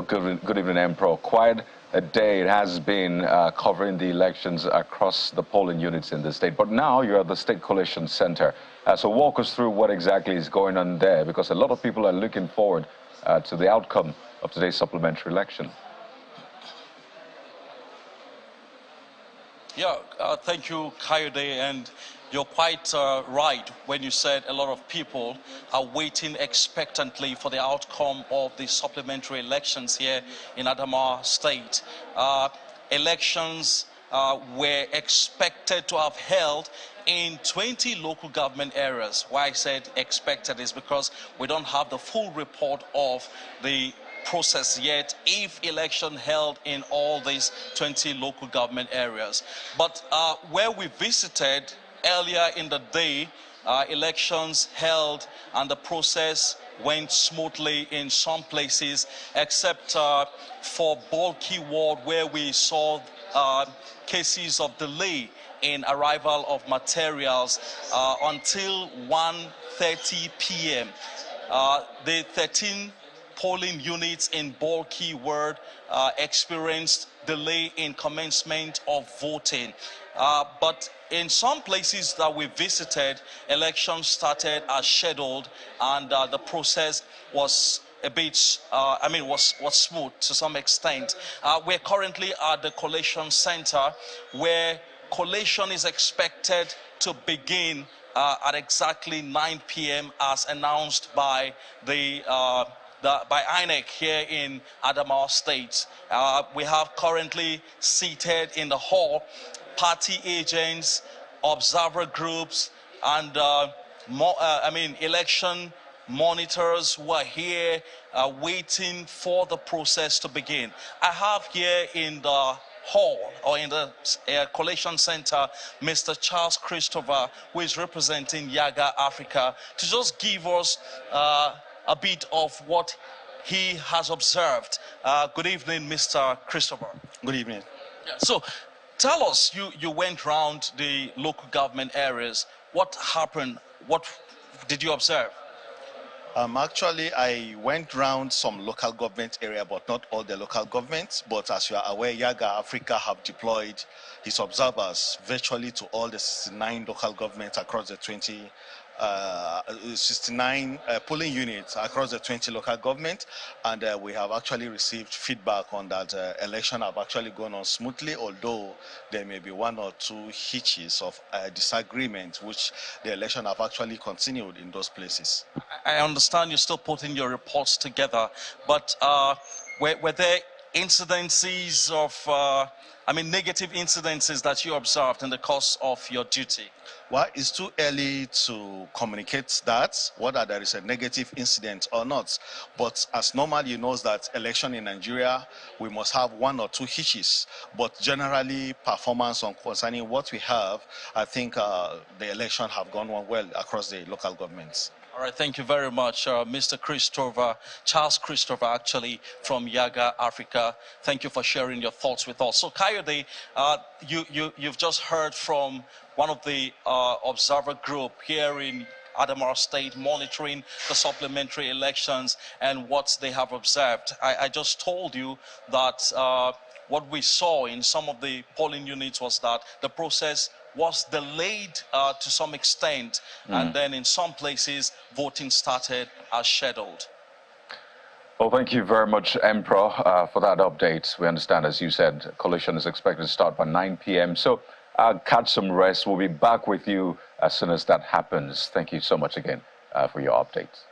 Well, good evening, Emperor. Quite a day it has been covering the elections across the polling units in the state. But now you're at the State Collation Center. So walk us through what exactly is going on there, because a lot of people are looking forward to the outcome of today's supplementary election. Yeah, thank you, Kayode, and you're quite right when you said a lot of people are waiting expectantly for the outcome of the supplementary elections here in Adamawa State. Elections were expected to have held in 20 local government areas. Why I said expected is because we don't have the full report of the process yet if election held in all these 20 local government areas. But where we visited earlier in the day, elections held and the process went smoothly in some places, except for Bulky Ward, where we saw cases of delay in arrival of materials until 1:30 p.m. The 13 polling units in Bulky Ward experienced delay in commencement of voting. But in some places that we visited, elections started as scheduled, and the process was a bit, was smooth to some extent. We're currently at the Collation Center, where collation is expected to begin at exactly 9 p.m. as announced by by INEC here in Adamawa State. We have currently seated in the hall party agents, observer groups, and election monitors who are here waiting for the process to begin. I have here in the hall, or in the Collation Center, Mr. Charles Christopher, who is representing Yaga Africa, to just give us a bit of what he has observed. Good evening, Mr. Christopher. Good evening. Yeah. So tell us, you went around the local government areas. What happened? What did you observe? Actually, I went round some local government area, but not all the local governments. But as you are aware, Yaga Africa have deployed his observers virtually to all the 69 local governments across the 69 polling units across the 20 local governments, and we have actually received feedback on that election have actually gone on smoothly, although there may be one or two hitches of disagreement, which the election have actually continued in those places. I understand you're still putting your reports together, but were there incidences of, negative incidences that you observed in the course of your duty? Well, it's too early to communicate that, whether there is a negative incident or not. But as normal, you know that election in Nigeria, we must have one or two hitches. But generally, performance on concerning what we have, I think the election have gone on well across the local governments. All right, thank you very much, Mr. Christopher, Charles Christopher, actually, from Yaga Africa. Thank you for sharing your thoughts with us. So, Kayode, you've just heard from one of the observer group here in Adamawa State monitoring the supplementary elections and what they have observed. I just told you that what we saw in some of the polling units was that the process was delayed to some extent, and then in some places voting started as scheduled. Well, thank you very much, Emperor, for that update. We understand, as you said, collation is expected to start by 9 p.m. So catch some rest. We'll be back with you as soon as that happens. Thank you so much again for your updates.